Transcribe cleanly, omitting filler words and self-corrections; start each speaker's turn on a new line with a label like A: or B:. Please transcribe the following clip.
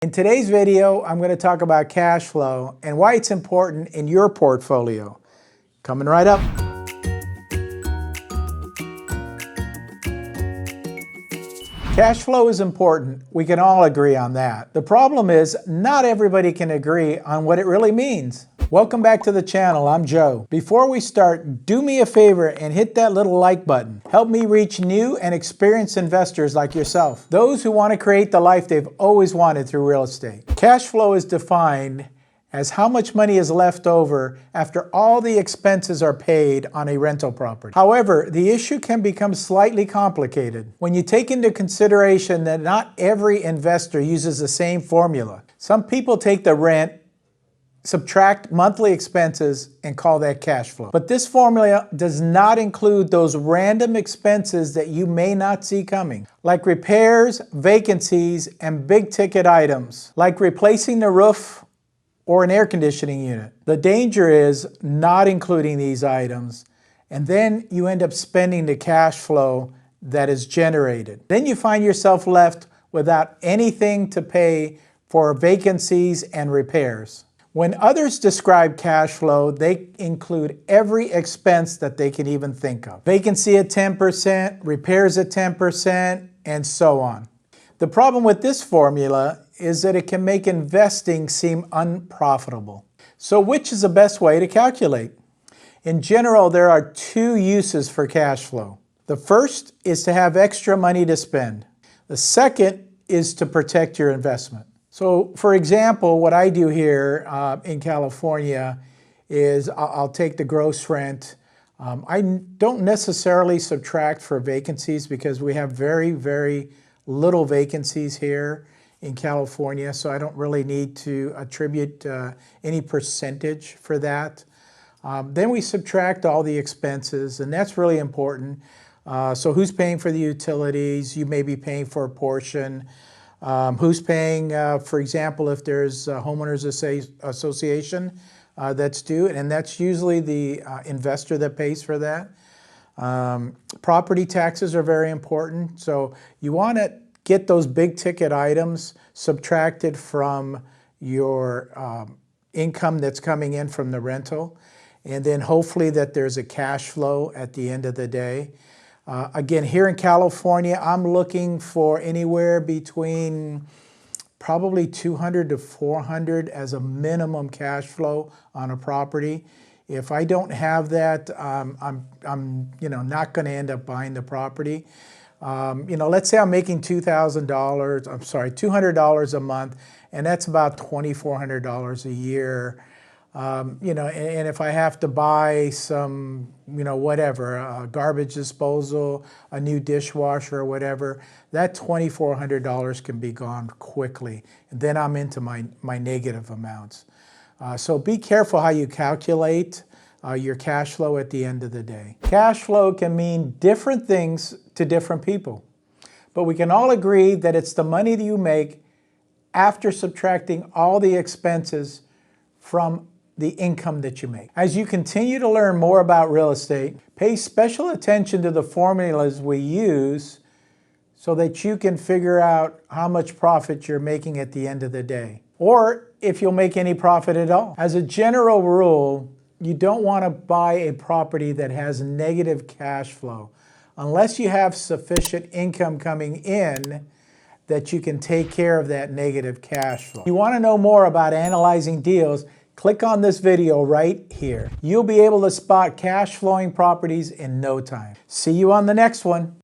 A: In today's video, I'm going to talk about cash flow and why it's important in your portfolio. Coming right up. Cash flow is important. We can all agree on that. The problem is not everybody can agree on what it really means. Welcome back to the channel. I'm Joe. Before we start, do me a favor and hit that little like button. Help me reach new and experienced investors like yourself. Those who want to create the life they've always wanted through real estate. Cash flow is defined as how much money is left over after all the expenses are paid on a rental property. However, the issue can become slightly complicated when you take into consideration that not every investor uses the same formula. Some people take the rent, subtract monthly expenses, and call that cash flow. But this formula does not include those random expenses that you may not see coming, like repairs, vacancies, and big ticket items, like replacing the roof or an air conditioning unit. The danger is not including these items, and then you end up spending the cash flow that is generated. Then you find yourself left without anything to pay for vacancies and repairs. When others describe cash flow, they include every expense that they can even think of. Vacancy at 10%, repairs at 10%, and so on. The problem with this formula is that it can make investing seem unprofitable. So which is the best way to calculate? In general, there are two uses for cash flow. The first is to have extra money to spend. The second is to protect your investment. So for example, what I do here in California is I'll take the gross rent. I don't necessarily subtract for vacancies because we have very, very little vacancies here in California, so I don't really need to attribute any percentage for that. Then we subtract all the expenses, and that's really important. So who's paying for the utilities? You may be paying for a portion. Who's paying, for example, if there's a homeowners association that's due, and that's usually the investor that pays for that. Property taxes are very important, so you want to get those big ticket items subtracted from your income that's coming in from the rental, and then hopefully that there's a cash flow at the end of the day. Again, here in California, I'm looking for anywhere between probably 200 to 400 as a minimum cash flow on a property. If I don't have that, I'm not going to end up buying the property. Let's say I'm making $200 a month, and that's about $2,400 a year. And if I have to buy some, whatever, garbage disposal, a new dishwasher or whatever, that $2,400 can be gone quickly. And then I'm into my negative amounts. So be careful how you calculate your cash flow at the end of the day. Cash flow can mean different things to different people, but we can all agree that it's the money that you make after subtracting all the expenses from the income that you make. As you continue to learn more about real estate, pay special attention to the formulas we use so that you can figure out how much profit you're making at the end of the day, or if you'll make any profit at all. As a general rule, you don't want to buy a property that has negative cash flow unless you have sufficient income coming in that you can take care of that negative cash flow. If you want to know more about analyzing deals, click on this video right here. You'll be able to spot cash flowing properties in no time. See you on the next one.